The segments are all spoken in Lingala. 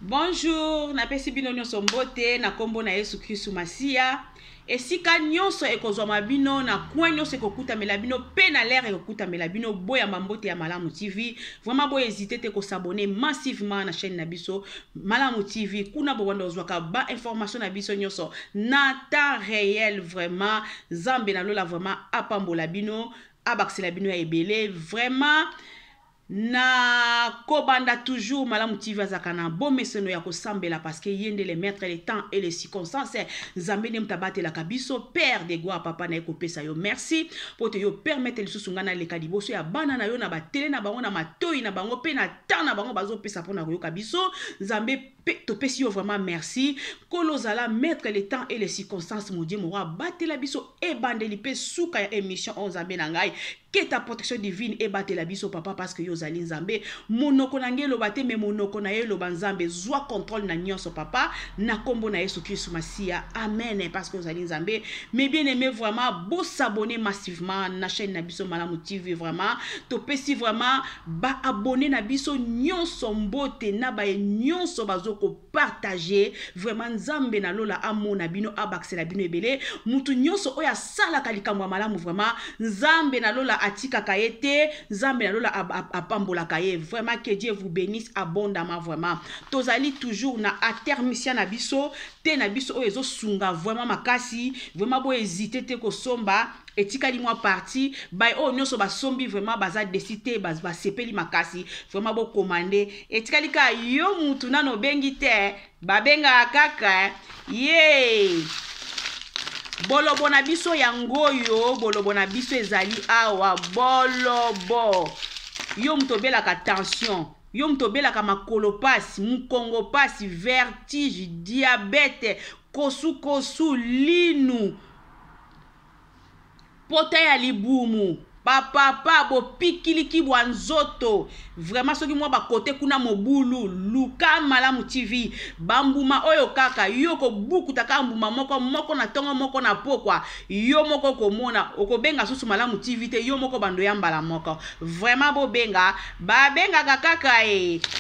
Bonjour, napesi bino nyonso mbote na kombo na Yesu Kristu Masia. Esika nyonso ekozwa bino na coin nyonso ekokutamela bino pe na l'air ekokutamela bino boya mambote ya Malamu TV. Vraiment boya hésiter te ko s'abonner massivement na chaîne na biso Malamu TV. Kuna bo wanda ozwaka ba information na biso nyonso na temps réel vraiment. Zambe na lola vraiment apambola bino, abaksela bino ya ebele vraiment. Na kobanda toujours Malamu TV azakana bon meseno ya kosambela parce que yende les maîtres les temps et les circonstances Nzambe ne mtabate la kabiso père de gloire papa na ekopesa yo merci pour te yo permettre le susungana le kadiboso ya bana na yo na batele na bango na matoi na bango pe na temps na bango bazo pesa pona yo kabiso Nzambe to pesi yo vraiment merci kolozala mettre les temps et les circonstances mon Dieu mora batela biso e bandeli pe suka ya émission on Nzambe na ngai que ta protection divine e batela biso papa parce que yo zali Nzambe monoko na ngelo bate me monoko na yelo banzambe zwa contrôle na nyonso papa na kombo na Yesu Kristu Masia amen parce que zali Nzambe mais bien aimé vraiment beau s'abonner massivement na chaîne na biso Malamu TV vraiment to pesi vraiment ba abonner na biso nyonso mbote na ba nyonso bazoko partager vraiment Nzambe na lola amona bino abaksela bino ebele mutu nyonso oya sala kalikamwa malamu vraiment Nzambe na lola atika kaete Nzambe na lola apambola kaye vraiment que Dieu vous bénisse abondamment vraiment tozali toujours na atermisia na biso te na biso oyezo sunga vraiment makasi vraiment bo hésiter te ko somba etikali mwa parti bay o nyonso ba sombi vraiment baza décider ba sepeli makasi vraiment bo commander etikali ka yo mutu nano bengi te ba benga kaka ye bolobo na biso yangoyo bolobo na biso ezali awa bolobo yo mtobela ka tension yo mtobela ka makolo pasi mukongo pasi vertige diabète kosu linu pota ya libumu papa bo pikiliki bwanzoto vraiment soki mwa ba kote kuna mobulu luka Malamu TV bambuma oyo kaka yo ko bukuta ka mbuma moko na tongo moko na pokwa yo moko komona okobenga susu Malamu TV te yo moko bando ya mbala moko vraiment bo benga ba benga kaka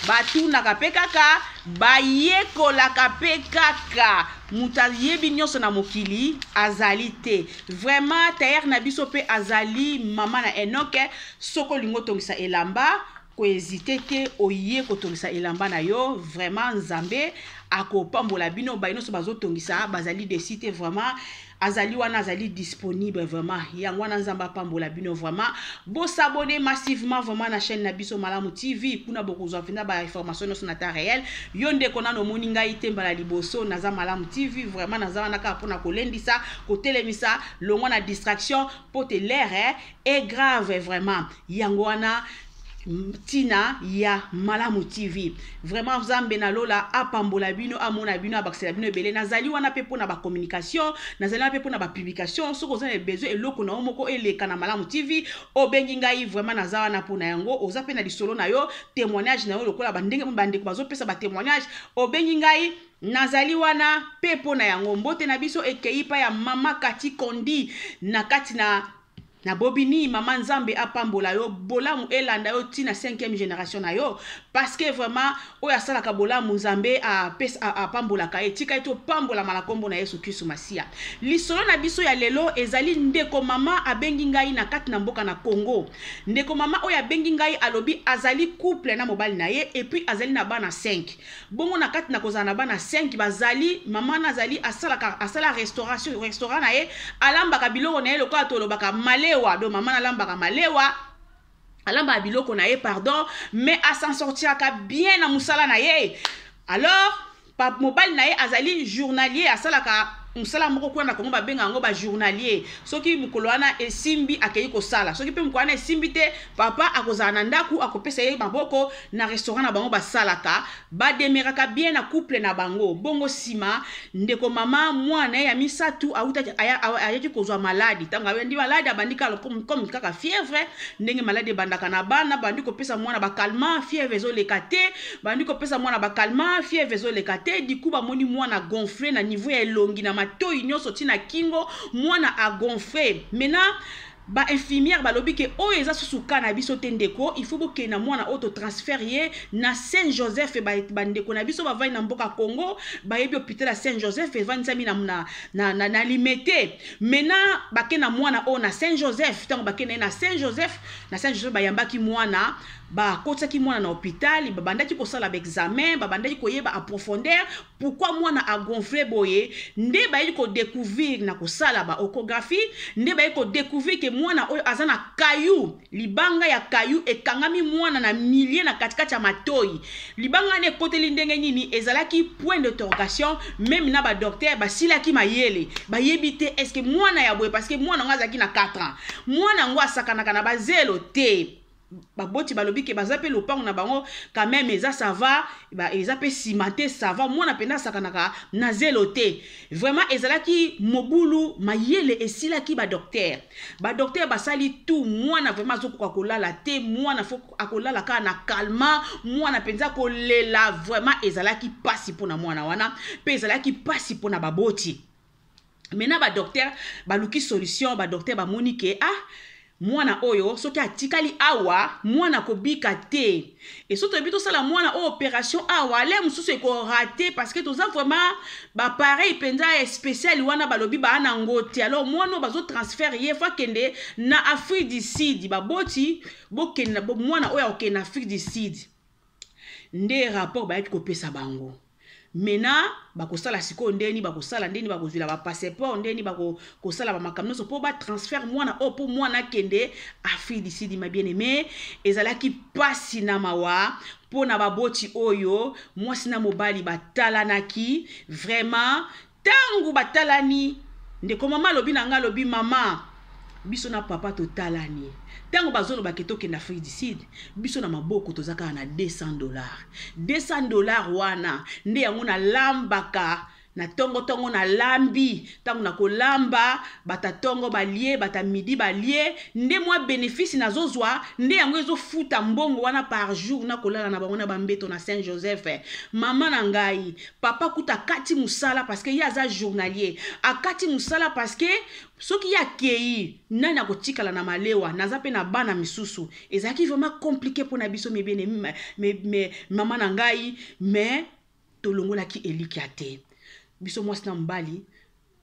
batuna kape kaka bayekola kape kaka muta yebi nyonso na mokili azali te vraiment tayer na biso pe azali mama na Enoke soko lingo tongisa elamba ko hésiter te oye ko tongisa elamba na yo vraiment Nzambe akopambola bino ba nyonso bazotongisa bazali décider vraiment azali wana azali disponible vraiment yango wana Nzamba pambola bino vraiment bo s'abonner massivement vraiment na chaîne na biso Malamu TV kuna bokozwa vina ba information sur na temps réel yo ndeko na no moni ngai tembala liboso naza Malamu TV vraiment naza wana ka pona kolendisa ko telemisa longo na distraction pote l'air est grave vraiment yango wana tina ya Malamu TV vraiment Nzambe na lola apambola bino amona bino abaksela bino ebele nazali wana pe pona ba communication nazali wana pe pona ba publication soko ozana besoin eloko na omoko eleka na Malamu TV obengi ngai vraiment naza wana pona yango oza pe na lisolo na yo témoignage na yo lokola bandenge bandeko bazopesa ba témoignage obengi ngai nazali wana pe pona yango mbote na biso ekeipa ya mama Kati Kondi na kati na bobini mama Nzambe apambola yo bolamu elanda yo tina 5e génération na yo parce que vraiment oya sala ka bolamu Nzambe apambola ka etika eto pambola malakombo na Yesu Kristu Masia lisolo na biso ya lelo ezali ndeko mama abengi ngai na kati na mboka na Congo ndeko mama oya bengi ngai alobi azali couple na mobali na ye et puis azali na bana 5 bongo na kati na kozana na bana 5 bazali mama nazali asala restaurant na ye alamba biloko na ye lokola tolobaka malewa do mama alambaka malewa alamba biloko na ye pardon mais a s'en sortir ka bien na musala na ye alors pa mobile na ye azali journalier asalaka musala moko kwa na Kongo ba benga ngo ba journalier soki mukolo wana esimbi akei ko sala soki pe mukwana esimbi te papa akozana ndaku akopesa ye maboko na restaurant na bango ba salaka ba demeraka bien na couple na bango bongo sima ndeko mama mwana ya misatu auta ayaki kozwa maladi tanga wendi maladi abandika comme kaka fièvre ndenge maladi bandaka na bana bandiko pesa mwana ba calmant fièvre zo lekate bandiko pesa mwana ba calmant fièvre zo lekate diku ba moni mwana gonflé na niveau ya elongi na matoi nyonso tina kingo mwana a gonflé maintenant ba infirmière balobi ke o eza susuka na biso tendeko il faut boke na mwana auto transférer na Saint Joseph ba ndeko na biso ba vai na mboka Congo ba yebi hôpital à Saint Joseph e vandi sami na limité maintenant bake na mwana o na Saint Joseph tant bake na Saint Joseph ba yambaki mwana ba kotaki mwana na hôpital babandaki ko sala ba examen babandaki ko yeba approfondir pourquoi mwana a gonflé boye nde ba yiko découvrir na ko sala ba échographie nde ba yiko découvrir que mwana oyo azana kayu libanga ya kayu ekangami mwana na milieu na katikati ya matoi libanga ne koteli ndenge nini ezalaki point d'interrogation même na ba docteur ba silaki mayele ba yebite est-ce que mwana ya boye parce que mwana ngazaki na 4 ans mwana ngo asakanaka na ba zelo te baboti balobi ke bazape lopango na bango quand même eza ça va ba ezape simate ça va mwana penda sakanaka na zelo te vraiment ezalaki mobulu mayele esilaki ba docteur basali tout mwana vraiment azokoka kolala te mwana fo akolala ka na calma mwana penza kolela vraiment ezalaki pasi pona mwana wana pe ezalaki pasi pona baboti maintenant ba docteur baluki solution ba docteur ba monike mwana oyo soki atikali awa mwana kobika te et soto bito sala mwana o opération awa le mususu eko raté parce que toza vraiment ba pareil penza spécial wana balobi ba na ngote alors mwana bazo transférer ye fa kende na Afrique du Sud baboti bokenda mwana oyo okena Afrique du Sud nde rapport ba yaki kopesa bango mena bakosala siko ndeni bakosala ndeni bakozwila ba passeport ndeni bakosala ba makamno so po ba transfert mwana o po mwana kende Afrique du Sud ma bien-aimé ezalaki pasi na mawa pona baboti oyo mwasi na mobali batalanaki vraiment tangu batalani ndeko mama lobi na nga lobi mama biso na papa totalani tango bazolo baketoke na Afrique du Sud biso na maboko tozaka na $200 wana nde yango na lambaka na tongo na lambi tango na kolamba bata tongo balie bata midi balie nde mwa bénéfice na zozwa nde yango ezo futa mbongo wana par jour na kolala na bango na bambeto na Saint Joseph mama na ngai papa kuta kati musala parce que yaza journalier akati musala parce que soki ya kei nani akotikala na malewa naza pe na bana misusu ezaki vraiment compliqué pour na biso mais mama na ngai mais tolongola ki eliki ate biso mwasi na mbali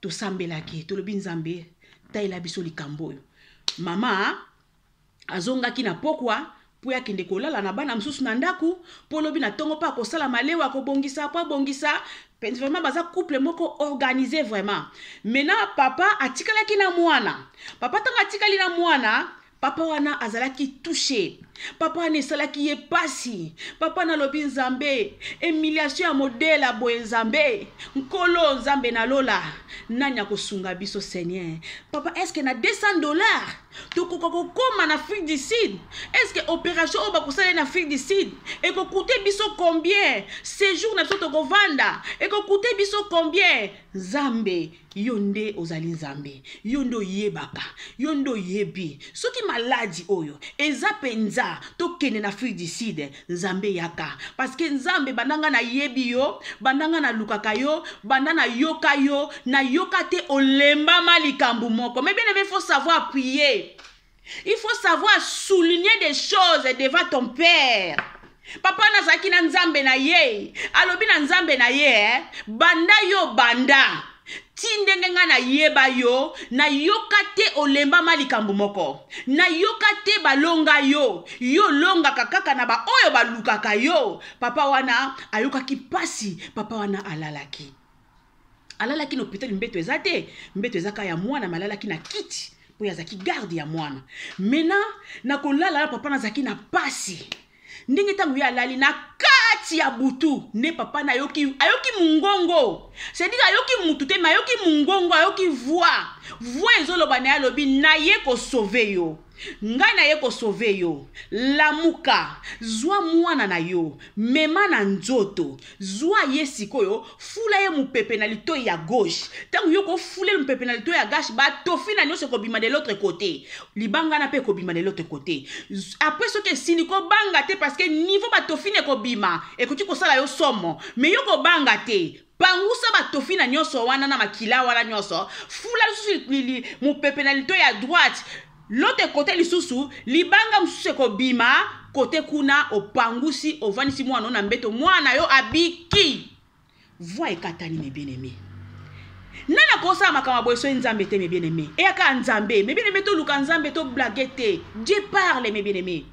to sambelaki tolobi nzambe taila biso likambo oyo mama azongaki na pokwa po ya kende kolala na bana msusu na ndaku po lobi na tongo pa kosala malewa ko bongisa po bongisa vraiment baza couple moko organisé vraiment maintenant papa atikalaki na mwana papa tanga atikali na mwana papa wana azalaki touché papa wana esalaki ye pasi papa na lobi nzambe humiliation ya modèle boye nzambe nkolo nzambe na lola nani akosunga biso Seigneur papa est-ce que na $200 tokoko kokoma na Afrique du Sud est-ce que opération oba kosala na Afrique du Sud eko coûter biso combien séjour na biso tokovanda eko coûter biso combien nzambe yonde ozali nzambe yondo yebaka yondo yebi soki maladi oyo eza penza tokene na Afrique du Sud nzambe yaka parce que nzambe bandanga na yebi yo bandanga na lukaka yo bandana yoka yo na yokate olemba malikambu moko mais bien il faut savoir prier il faut savoir souligner des choses devant ton père papa nazaki na nzambe na ye alobi na nzambe na ye banda yo banda tindenge nga na yeba yo na yokate olemba malikambu moko na yokate balonga yo longa kakaka na ba oyo balukaka yo papa wana ayokaki pasi papa wana alalaki no hôpital mbeto ezate mbeto ezaka ya mwana malalaki na kiti po yazaki garde ya mwana mena na kolala papa nazaki na pasi ndenge tangu ya lali na kati ya butu ne papa na ayoki mungongo c'est-à-dire ayoki mutu te ma ayoki mungongo ayoki voix ezoloba na lobi na ye ko sauver yo ngai na ye ko sauver yo lamuka zwa mwana na yo mema na nzoto zwa ye sikoyo fula ye mupepe na litoi ya gauche tangu yo ko fule mupepe na litoi ya gauche ba tofina nyonso ko bima de l'autre côté libanga na pe ko bima de l'autre côté après ce que sini ko banga te parce que niveau ba tofine ko bima e ko ti ko sala yo somo mais yo ko banga te pangusa batofina nyonso wana na makila wana nyonso fula susu mupepe na litoi ya droite L'autre côté lisusu libanga msusu ekobima côté kuna opangusi ovanisi mwana na mbeto mwana yo abiki. Voix ekatani mes bien-aimés. Nana kosa makama boyeso nzambe te mes bien-aimés. E aka nzambe mes bien-aimés to luka nzambe to blaguete. Dieu parle mes bien-aimés.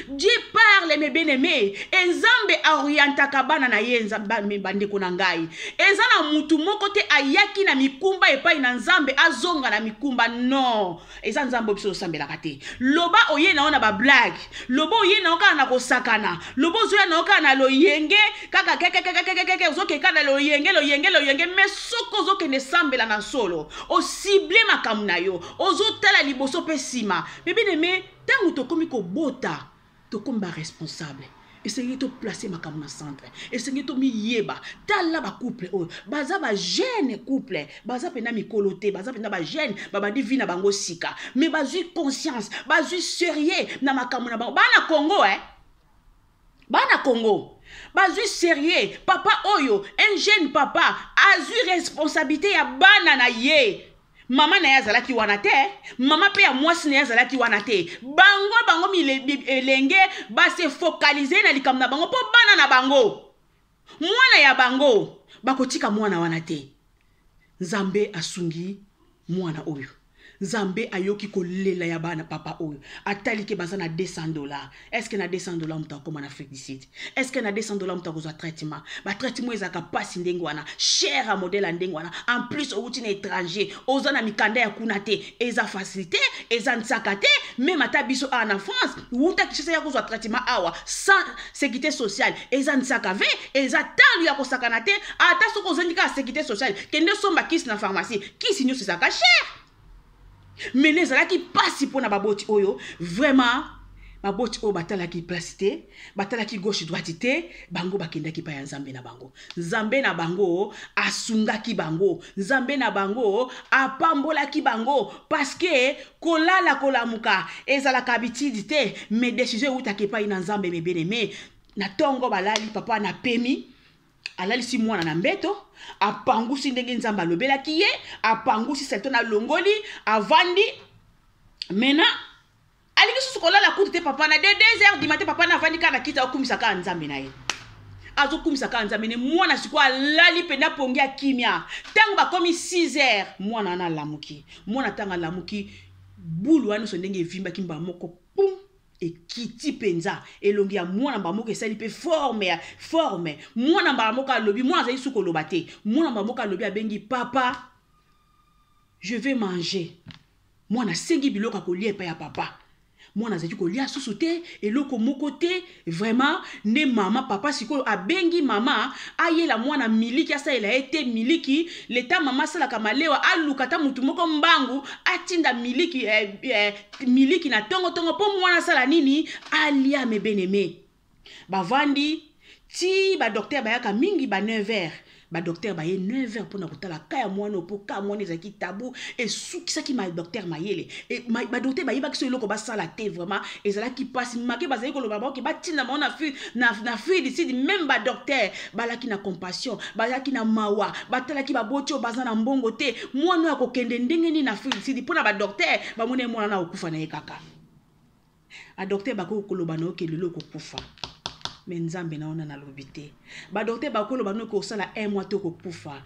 Dieu parle mes bien-aimés. Nzambe orientaka bana na ye nzambe bandeko na ngai. Eza na mutu moko te ayaki na mikumba epai na nzambe azonga na mikumba non. Eza nzambe biso sambelaka te. Loba oye na ona ba blague. Loba oye na oka na kosakana. Loba ozoya na oka na loyenge kaka keke ozoke na loyenge mais soko ozokende sambela na solo. O cible makamu na yo. Ozotala liboso pe sima. Mais bien aimé, tango tokomi ko bota tokomba responsable. Essayez de placer ma caméra centre. Essayez de yeba. Tala ba couple. Baza ba jeune couple. Baza pena mi kolote. Baza pena ba jeune. Baba di vina bango sika. Mais bazu conscience. Bazu sérieux. Na ma caméra bango. Bana Congo Bana Congo. Bazu sérieux. Papa oyo. Un jeune papa. Azu responsabilité ya bana na ye. Mama na yazala ki wana te, mama pe ya mwasi na yazala ki wana te. Bango milenge ba se focaliser na likamna bango po bana na bango. Mwana ya bango bakotika mwana wana te. Nzambe asungi mwana oyo. Nzambe ayoki kolela ya bana papa oyo. Atali ke baza na $200. Est-ce que na $200 muta koma na Afrique du Sud? Est-ce que na $200 muta kozwa traitement? Ba traitement ezaka pasi ndenge wana, cher à modèle ndenge wana. En plus outi na étranger, oza na mikanda ya kuna te, eza facilité, eza nsaka te, même ata biso en France, uta kishisa ya kozwa traitement awa sans sécurité sociale, eza nsaka ve, eza talu ya kosakana te, ata soko zendika sécurité sociale, kende somba kisi na pharmacie, kisi nyo saka cher. Mais les gens qui passent pour na baboti oyo vraiment baboti o batala ki placité batala ki gauche droite bango bakenda ki pa ya nzambe na bango nzambe na bango asunga ki bango nzambe na bango apambola ki bango parce que kolala kolamuka ezala kabitidi te mais décision utake pa ina nzambe me bien-aimé na tongo balali papa na pemi alali si mwana na mbeto apangusi ndenge nzamba lobela kiye apangusi seto na longoli avandi mena alingi susu kolala kuti te papa na 2h du matin papa na avandi kana kita okumisa ka nzambe na ye azokumisa ka nzambe ne mwana siko alali penda pongia kimia tango bakomi 6h mwana na lamuki mwana tanga lamuki bulu wana so ndenge vimba kimba moko pum ekiti penza elongi ya mwana mbamoka esali pe forme mwana mbamoka lobi mwana zali suko lobate mwana mbamoka lobi abengi papa je vais manger mwana sengi biloka kolia pa ya papa mwana zali kolia susu te eloko moko te vraiment ne mama papa siko abengi mama ayela mwana miliki asa ela ete miliki leta mama sala kamalewa alukata mutu moko mbangu atinda miliki miliki na tongo po mwana sala nini alia me bien-aimé bavandi ti ba docteur bayaka mingi ba 9h ba docteur ba ye 9h pour na kotala kaya mwana po ka mwana ezaki tabu et soukisa ki ma docteur mayele et ba docteur ba yeba ki so eloko ba sala te vraiment ezala ki passe make bazali ko loba ba ki batinda mona na fille d'ici même ba docteur balaki na compassion balaki na mawa batala ki ba botio baza na mbongo te mwana ya kokende ndenge ni na fille d'ici pour na ba docteur ba mona mwana na okufa na ye kaka a docteur ba ko koloba na oke lelo kokufa mais nzambe na ona na lobité ba docteur ba koloba no ko sala 1 mois to ko kufa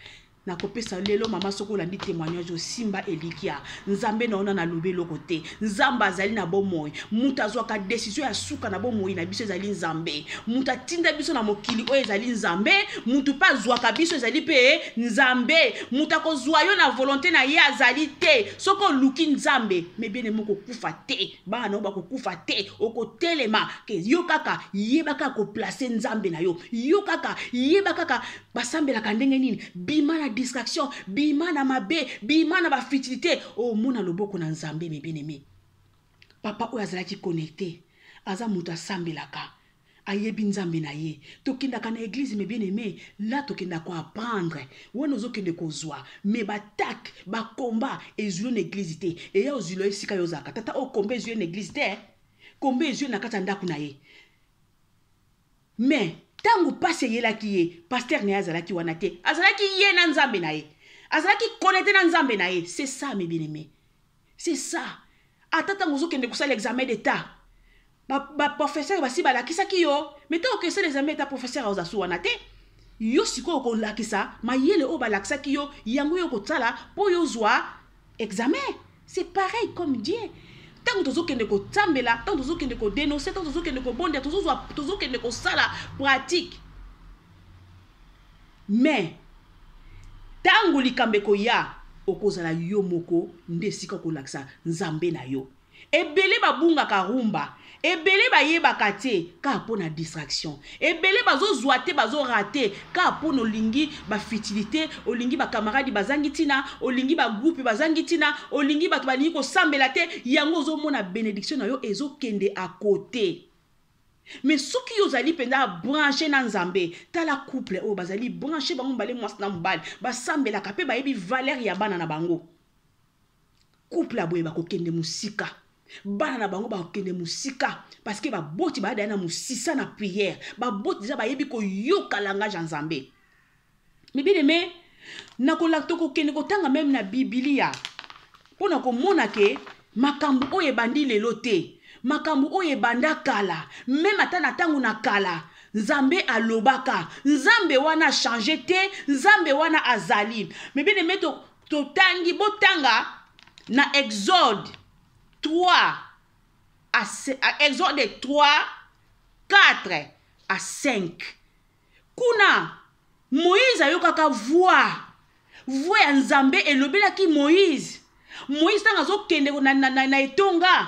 na kopesa lelo mama soko landi témoignage o simba elikia nzambe na ona na lobelo côté nzamba azali na bomoy muta zwaka décision ya suka na bomoy na biso ezali nzambe muta tinda biso na mokili o ezali nzambe mutu pa zwaka biso ezali pe nzambe muta ko zwayo na volonté na ye azali te soko luki nzambe me bien moko kufa te bana ba ko kufa te oko telema ke yo kaka yebaka ko placer nzambe na yo kaka yebaka basambela kandenge nini bima na distraction bima na mabe bima na ba futilité o mona loboko na nzambe me bien-aimé papa o azalaki connecté aza muta sambelaka ayebi nzambe na ye tokendaka na église me bien-aimé là tokenda ko apprendre wona ozokende kozwa me batak ba combat ezulu na église te e ya ozulu esika yozaka tata o combat ezulu na église te combat ezulu na kata ndako na ye mais tangu passe yelaki ye pasteur ne azalaki wana te azalaki ye na nzambe na ye azalaki connecté na nzambe na ye c'est ça mes bien-aimés c'est ça Atata ngozo kende kusala l'examen d'état. Ba professeur basi balakisa ki yo. Mais tant que c'est l'examen d'état professeur ozasu wanate. Yo siko ko lakisa, mayele o balakisa ki yo, yango yo ko tsala po yo zwa examen. C'est pareil comme Dieu. Tant que tozo kende ko tsambela, tant que tozo kende ko dénoncer, tant que tozo kende ko bonde, tozo kende ko sala pratique. Mais tango likambe ko ya okozala yo moko nde sika ko lakisa nzambe na yo. Ebele babunga karumba, ebele bayebaka te ka pona distraction, ebele bazozwa te bazorate ka pona olingi ba futilité, olingi ba camarade bazangi tina, olingi ba groupe bazangi tina, olingi bato balingi ko sambela te, yango ozomona bénédiction na yo ezokende à côté. Mais soki yo zali penda branché na nzambe, tala couple o bazali branché bango mbale mwasi na mbali, ba sambela ka pe bayebi valeur ya bana na bango. Couple aboye ba kokende musika. Bana na bango ba kokende musika parce que ba boti ba dana musisa na prière, ba boti déjà ba yebi ko yoka langage nzambe. Mais bien aimé, na ko lakto ko kende ko tanga même na Biblia. Pona ko mona ke makambu oye bandi lelo te. Makambu oye banda kala, même atana tangu na kala, nzambe alobaka, nzambe wana changé te, nzambe wana azali. Mais bien aimé to tangi botanga na Exode 3 Exode 3 4 à 5. Kuna Moïse ayokaka voix ya nzambe elobelaki Moïse tanga zo kende na etonga.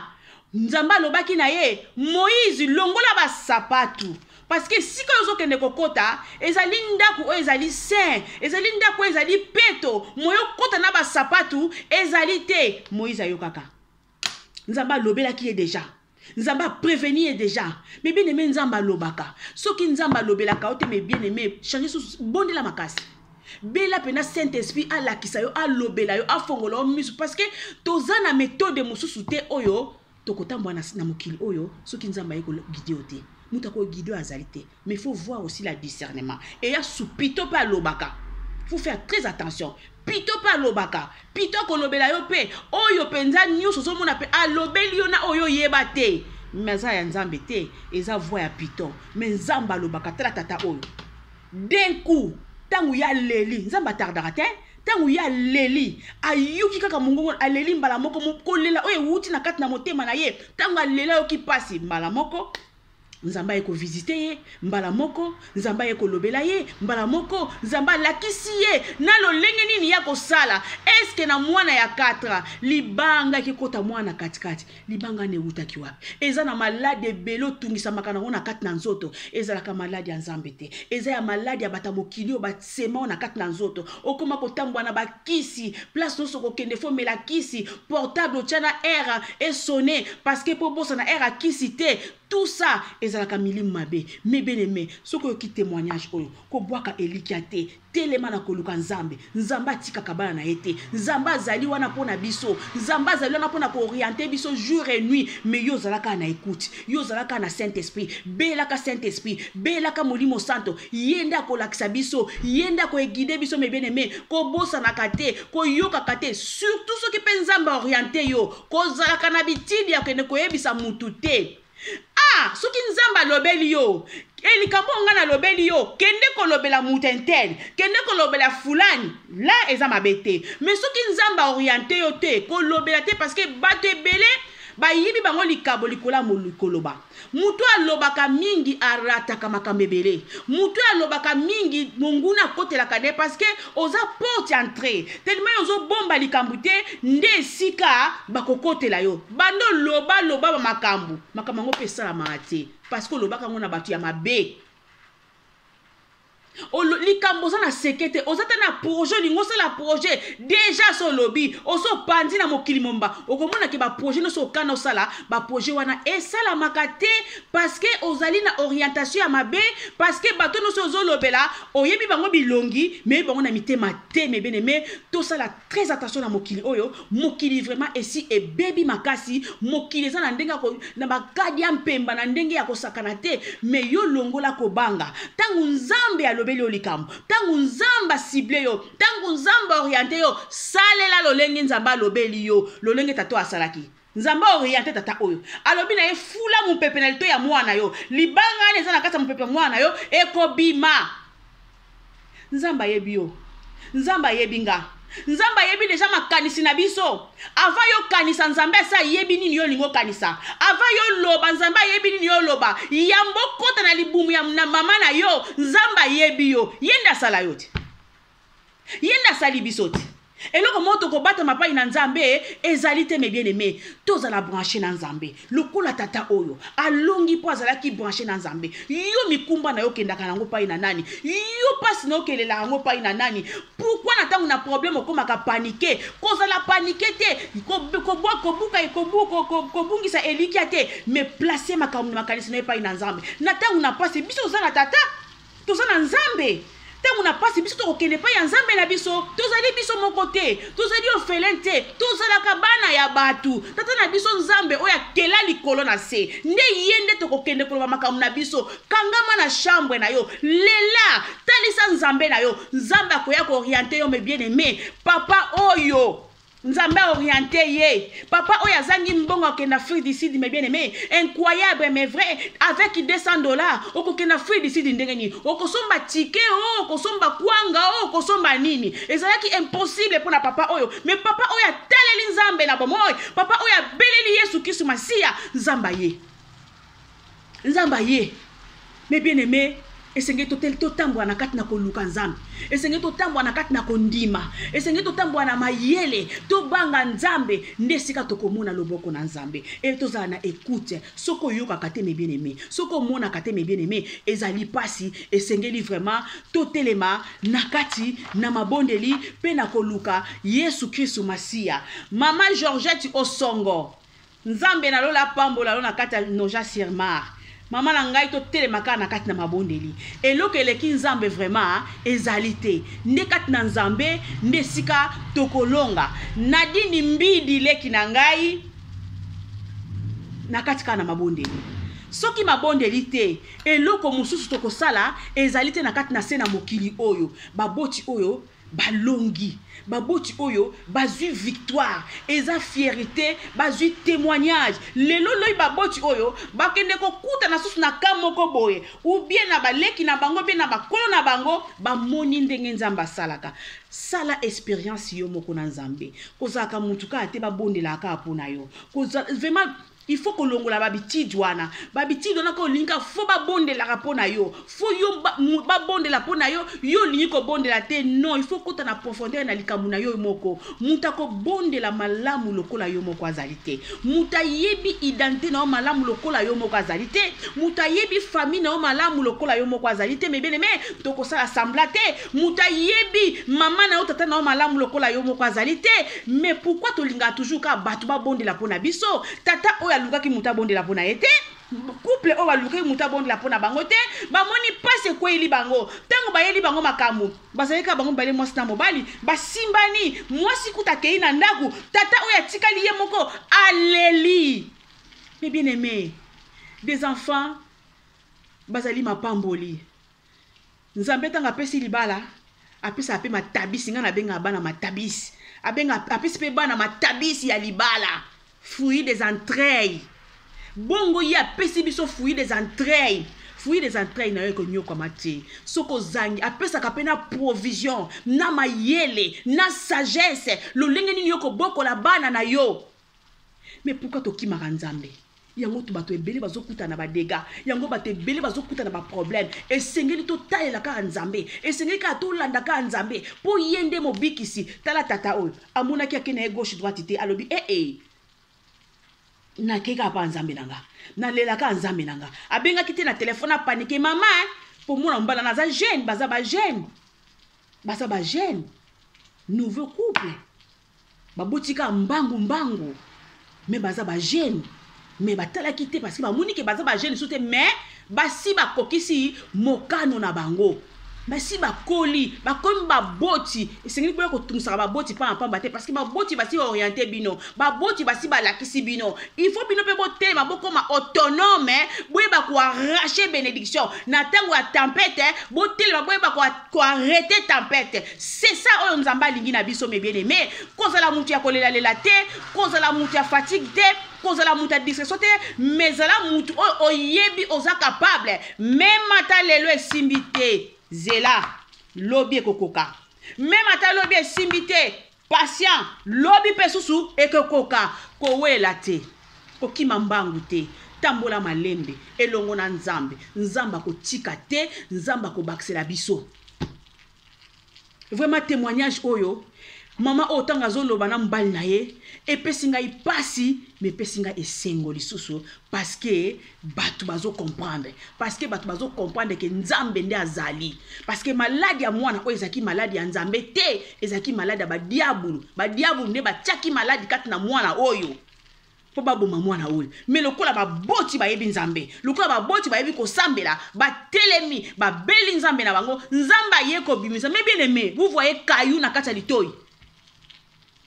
Nzamba alobaki na ye Moïse longola ba sapatu parce que si ko zo kende kokota ezali ndako ezali saint, ezali ndako ezali peto, moyo kota na ba sapatu ezali te. Moïse ayokaka. Nzamba alobelaki ye déjà. Nzamba prévenir déjà. Mais bien aimé nzamba lobaka. Soki nzamba lobelaka ote mais bien aimé changer sous bonde la makasi. Bela pena Saint-Esprit a lakisa yo a lobela yo a fongola misu parce que tozana méthode mususu te oyo tokotambwa na mokili oyo soki nzamba yeko guider ote. Muta ko guider azalité. Mais il faut voir aussi la discernement. Et ya soupito pa lobaka. Faut faire très attention. Pito pa lobaka. Pito ko lobela yo pe. Oyo penza nyuso so mona pe a lobeli yo na oyo yeba te. Meza ya nzambe te. Eza voix ya pito. Mais nzamba lobaka tata oyo. D'un coup, tangu ya leli. Nzamba tardara te. Tangu ya leli. Ayuki kaka mungongo aleli mbala moko mokolela. Oye wuti na kati na motema na ye. Tangu alela yo ki pasi mbala moko. Nzamba yeko visiter ye mbala moko, nzamba yeko lobela ye mbala moko, nzamba lakisi ye na lolenge nini yako sala. Eske na mwana ya 4 libanga kikota mwana katikati libanga ne utaki wapi? Eza na malade belo tungisa makana ona kati na nzoto, eza la ka malade ya nzambe te. Eza ya malade ya bata mokili o batsema na kati na nzoto. Okoma kotambwa na bakisi, place no soko kende fo mela kisi, portable chana air et sonné parce que po bosa na air a kisi te. Tout ça ezalaka milimu mabe. Mais bien aimé, soko yoki témoignage oyo ko boaka elikiate telema na koluka nzambe. Nzamba tika kabana na ete. Nzamba zali wana pona biso. Nzamba zali wana pona ko orienter biso jour et nuit. Mais yo zalaka na écoute. Yo zalaka na Saint-Esprit. Belaka Saint-Esprit. Belaka Molimo Santo. Yenda ko lakisa biso. Yenda ko guider biso mais bien aimé. Ko bosa na kate. Ko yoka kate. Surtout ceux qui pe nzamba orienter yo. Ko zalaka na bitidi ya kene ko yebisa mutu te. Ah, soki nzamba lobeli yo, elikambo ngana lobeli yo, kende ko lobela mutentel, kende ko lobela fulani, la eza mabete. Mais soki nzamba orienté yo te, ko lobela te parce que bato ebele ba yibi bango likabo likola molikoloba. Mutu alobaka mingi arataka makambebele. Mutu alobaka mingi munguna kote la kade parce que oza porte entrée. Tellement ozo bomba likambute nde sika bakokote la yo. Bando loba ba makambu. Makamango pesa la maate parce que loba kango na batu ya mabe. Likambo za na sekete ozata na projet lingo la projet déjà so lobby oso pandi na mokili momba okomona ke ba projet no so kana osala ba projet wana esala makate parce que ozali na orientation ya mabe parce que bato no so zolobela oyebi bango bilongi mais bango na mitema te mais bien aimé to sala très attention na mokili oyo mokili vraiment esi e baby makasi mokili za na ndenga ko na bakadi ya mpemba na ndenge ya kosakana te mais yo longola ko banga tangu nzambe ya lobeli olikambo tangu nzamba ciblé yo tangu nzamba orienté yo salela lolenge nzamba lobeli yo lolenge tato asalaki nzambe orienté tata oyo alobi na ye fula mopepe na lito ya mwana yo libanga eza na kati ya mopepe ya mwana yo ekobima. Nzambe ayebi yo, nzambe ayebi nga, nzambe ayebi deja makanisi na biso. Ava yo kanisa nzambe asa yebi nini yo lingo kanisa. Ava yo loba nzambe ayebi nini yo loba. Yambo kota na libumu ya na mama na yo nzambe ayebi yo. Yenda sala yote, yenda sali biso te. Eloko moto ko bata mapai na nzambe ezalite me bien aimé toza la brancher na nzambe lokola tata oyo alongi po azala ki brancher na nzambe yo mikumba na yo kendaka nango pai na nani yo pasi na okelela nango pai na nani. Pourquoi na tangu na problème okomaka paniquer kozala paniquer te kobungisa elikia te me placer makambo makanisi na pai na nzambe. Na tangu na pasi biso za na tata toza na nzambe. Tangu na pasi biso tokokende pa ya nzambe na biso tozali biso moko te tozali orphelin te tozalaka bana ya batu tata na biso nzambe oyo akela likolo na se nde ye nde tokokende koloba makambo na biso kangama na chambre na yo lela talisa nzambe na yo nzambe akoya ko orienter yo me bien aimé papa oyo nzambe orienté ye papa oyo azangi mbongo akenda Afrique du Sud mais bien aimé incroyable mais vrai avec $200 okokenda Afrique du Sud ndengeni okosomba ticket okosomba kwanga okosomba nini ezalaki impossible pour na papa oyo mais papa oyo ataleli nzambe na bomoy papa oyo abeleli Yesu Kristo Masia nzamba ye mais bien aimé esenge totambwa na kati na koluka nzambe esenge totambwa na kati na kondima esenge totambwa na mayele tobanga nzambe nde sika tokomona loboko na nzambe e tozala na écoute soko yoka kate me bien aimé soko mona kate me bien aimé ezali pasi esengeli vraiment totelema na kati na mabondeli pe na koluka Yesu Kristo Masia. Mama Georgette Osongo nzambe na lola pambola lo na kati ya Noja Sirmar mama na ngai to telemaka na kati na mabondeli eloko eleki nzambe vraiment ezalite nde kati na nzambe nde sika tokolonga Nadine Mbidi leki na ngai na kati kana mabondeli soki mabondeli te eloko mususu tokosala ezalite na kati na sena mokili oyo baboti oyo balongi baboti oyo bazui victoire eza fierté bazui témoignage lelo loyi baboti oyo bakende kokuta na susu na kamoko boye ou bien na baleki na bango bien na bakolo na bango bamoni ndenge nzambe asalaka sala expérience yo moko na nzambe kozaka mutuka ate babondelaka mpona yo vraiment il faut que longola babitidi wana ko linka fo babondela pona yo fo yo babondela pona yo yo lingi ko bondela te non il faut que na profondeur na likamu na yo moko muta ko bondela malamu lokola yo moko azalite muta yebi identité na malamu lokola yo moko azalite muta yebi famille na malamu lokola yo moko azalite mais bien aimé to ko sala semblate muta yebi mama na tata na malamu lokola yo moko azalite mais pourquoi to linga toujours ka batu babondela pona biso tata oya lukaki muta bondela pona ete couple o baluki muta bondela pona bango te bamoni passe ko eli bango tango bayeli bango makamu bazalika bango bale mwasi na mobali basimbani mwasi kutakei na ndaku tata oya tikali ye moko aleli. Mais bien aimé des enfants bazali mapamboli nzambe tanga pesi libala apesa ape matabisi ngana benga bana matabisi abenga apesi pe bana matabisi ya libala fruit des entrailles bongo ya pesi biso fruit des entrailles na yo ko nyoko mati soko zangi apesa kapena provision na mayele na sagesse lo lenge nini yoko boko la bana na yo. Mais pourquoi to kimaka nzambe yango to bato ebele bazokuta na badega yango bato ebele bazokuta na ba problème esengeli to talela ka nzambe esengeli ka to landa ka nzambe po yende mobikisi tala tata oyo amuna ki akene gauche droite te alobi na keka pa nzambe nanga na lela ka nzambe nanga abenga kite na téléphone a paniquer mama pour mona mbala na za jeune baza ba jeune nouveau couple babotika mbangu mais baza ba jeune mais batala kite parce que ba moni ke baza ba jeune soute mais basi ba kokisi mokano na bango basi bakoli bakomi baboti esengeli boya kotumisaka baboti pa pamba te parce que baboti basi orienté bino baboti basi balakisi bino il faut bino pe botelema bokoma autonome boyeba koarrache bénédiction na ntango ya tempête botelema boyeba koarrete tempête c'est ça oyo nzambe alingi na biso mes bien-aimés kozala mutu ya kolelalela te kozala mutu ya fatigue te kozala mutu ya discrétion te mais zala mutu oyo oyebi oza capable même ata lelo esimbi te zela lobi ekokoka même ata lobi esimbi te patient lobi pe susu ekokoka kowela te kokima mbangu te tambola malembe elongo na nzambe nzamba kotika te nzamba kobakisela biso vraiment témoignage oyo mama otanga zoloba na mbali na ye epesinga ipasi mais pesinga esengo lisusu parce que batu bazo comprendre que nzambe nde azali parce que maladi ya mwana oyo ezaki maladi ya nzambe te ezaki maladi ya badiabulu nde batiaki maladi kati na mwana oyo po baboma mwana oyo mais lokola baboti bayebi nzambe lokola baboti bayebi kosambela batelemi babeli nzambe na bango nzambe aye kobimisa mais bien aimé vous voyez kayu na kati ya litoi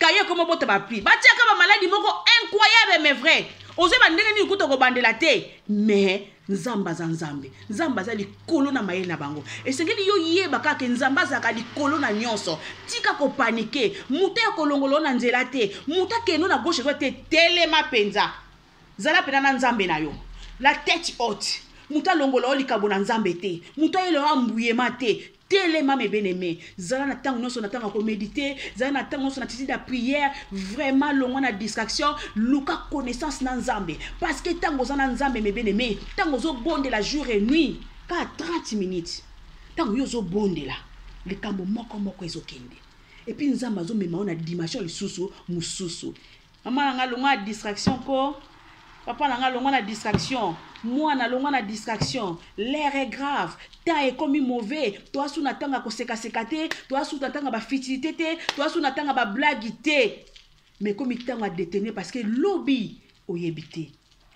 kaye comme bote ba pli batiaka ba maladie moko incroyable mais vrai oze bandenge ni kuto ko bandela te mais nzamba za nzambe nzamba za likolo na mayele na bango esengeli yo yeba kaka nzamba za ka likolo na nyonso tika ko paniquer muta ya kolongolo na nzela te muta keno na gauche droite te telema penza zala pena na nzambe na yo la tête haute muta longolo likabo na nzambe te muta yelo ambuyema te telema mes bien-aimés zala na tango nyonso na tango ko méditer zala na tango nyonso na titi da prière vraiment longo na distraction luka connaissance na nzambe parce que tango za na nzambe mes bien-aimés tango zo bondela jour et nuit ka 30 minutes tango yo zo bondela likambo moko ezokende et puis nzamba zo mema na dimension lisusu mususu mama nga longo na distraction ko papa nanga longo na distraction moi na longo na distraction l'air est grave temps est comme mauvais toi sous natanga ko seka te toi sous natanga ba futilité te toi sous natanga ba blague te mais comme temps a détenir parce que lobby oyebité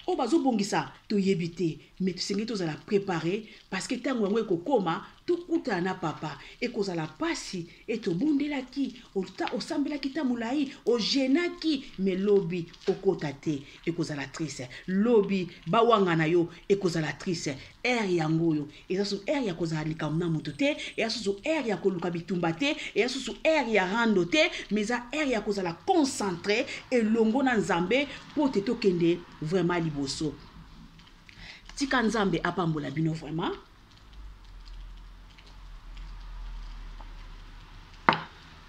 o bazo bongisa to yebité mais tu sengi to za la préparer parce que tango ngo ekokoma to kuta na papa e kozala pasi et to bondela ki o sambela kita mulai o jenaki mais lobby okota te e kozala triste lobby bawanga na yo e kozala triste air yango yo eza so air ya kozala likamna moto te e so air ya koluka bitumba te e so air ya rando te mais za air ya kozala concentré et longo na nzambe po te to kende vraiment liboso tika nzambe apambola bino vraiment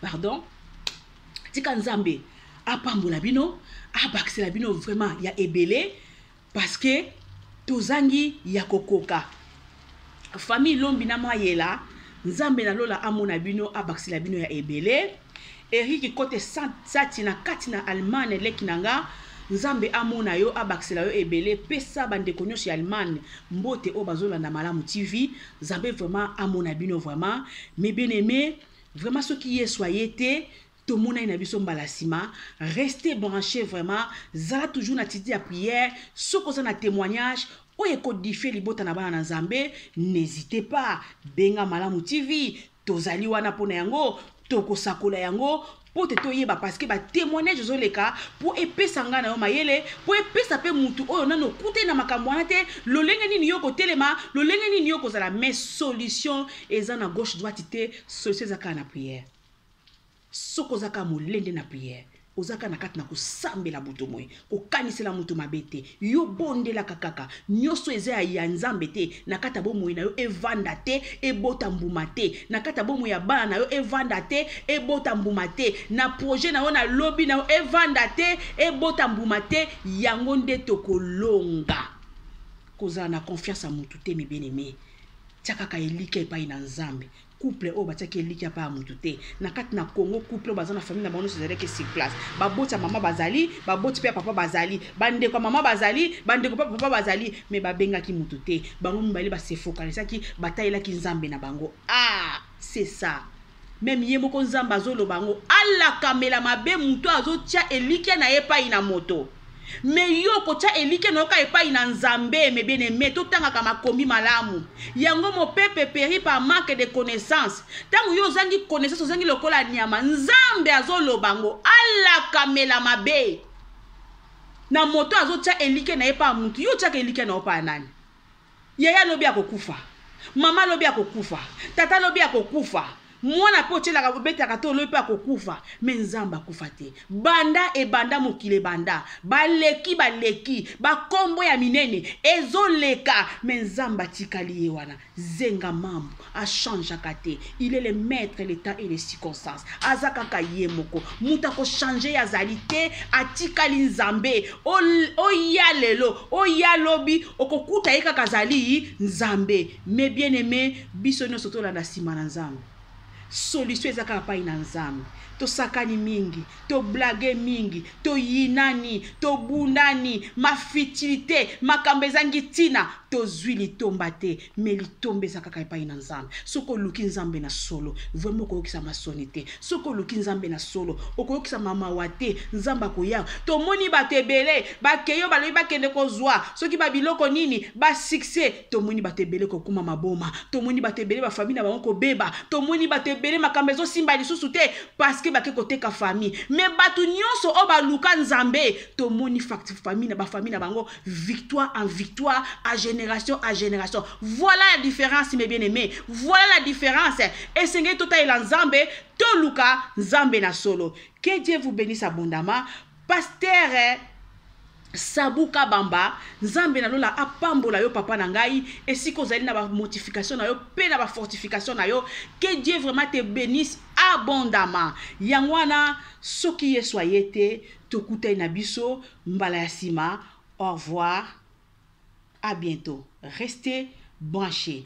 pardon tika nzambe apambola bino abakisela bino vraiment ya ebele parce que tozangi ya kokoka famille lombi na mayela nzambe na lola amona bino abakisela bino ya ebele Eric kote sati na kati na Allemagne lekinanga nzambe amona yo abakisela yo ebele pesa bandeko nyonso ya Allemagne mbote o bazolanda malamu TV nzambe vraiment amona bino vraiment mais bien aimé vraiment ce qui est soyez te tout le monde a biso mbalasima restez branchés vraiment zala toujours na titi ya prière ce qu'on a témoignage ou codifier libota na bana nzambe n'hésitez pas benga malamu TV tozali wana pona yango toko sakola yango pour te toyeba parce que ba témoignage zoleka pour epesa nga na yo mayele pour epesa pe mutu oyo nano kute na makambo wana te lolenge nini yo kotelema lolenge nini yo kozala mais solution eza na gauche droite te solution zaka na prière soko zaka molende na prière ozaka na kati na kosambela buto moye kokanisela mutu mabete yo bondela kakaka nyoso eza ya nzambe te na kata bomo na yo evanda te ebota mbuma te na kata bomo ya bana na yo evanda te ebota mbuma te na projet na yo na lobby na yo evanda te ebota mbuma te yango nde tokolonga kozala na confiance a mutu te mi bien-aimé tiakaka elike epai na nzambe couple o batiaki eliki apa mutu te na kati na Congo couple o bazana famille na bango sezaleke sur place baboti mama bazali baboti pe papa bazali bande kwa mama bazali bande kwa papa bazali mais babengaki mutu te bango mbali ba se focalisaki batayelaki nzambe na bango c'est ça même yemoko nzamba zolo bango ala kamela mabe mutu azotia eliki na epai na moto Mais yo kocha elike no ka epa ina nzambe me bien aimé to tanga kama kombi malamu yango mo pepe péri par manque de connaissance tangu yo zangi connaissance zangi lokola nyama nzambe azolobango ala kamela mabe na moto azocha elike na epa mutu yo cha elike na opa nani yaya lobi akokufa mama lobi akokufa tata lobi akokufa mwana po chela ka beta ka to lobi akokufa me nzamba kufa te banda e banda mokile banda baleki ba kombo ya minene ezoleka me nzamba tikali wana zenga mambo a change kate il est le maître l'état et les circonstances azaka ka yemoko muta ko changer ya zalité atikali nzambe o ya lelo o ya lobi okokuta yeka kazali nzambe me bien aimé biso no soto la na sima na nzambe solution ezaka pa ina nzambe to sakani mingi to blage mingi to yinani to bundani mafitilité makambe zangi tina to zwili tombate me litombe zakaka pa ina nzambe soko luki nzambe na solo vraiment ko okisa masonité soko luki nzambe na solo okokisa mama wate nzamba ko ya to moni batebele bakeyo balobi bakende ko zwa soki babiloko nini ba succès to moni batebele ko kuma maboma to moni batebele ba famille na bango ko beba to moni batebele makambe zo simba lisusu te parce que bake côté ka famille mais batu nyonso o ba luka nzambe to moni fact famille na bango victoire en victoire à génération à génération. Voilà la différence mes bien-aimés, voilà la différence et senge tota ila nzambe to luka nzambe na solo. Que Dieu vous bénisse abondamment. Pasteur Sabuka Bamba nzambe na lola apambola yo papa na ngai et si kozali na ba modification na yo pe na ba fortification na yo que Dieu vraiment te bénisse abondamment yangwana soki yeso ayete tokuta na biso mbala ya sima. Au revoir, à bientôt, restez branchés.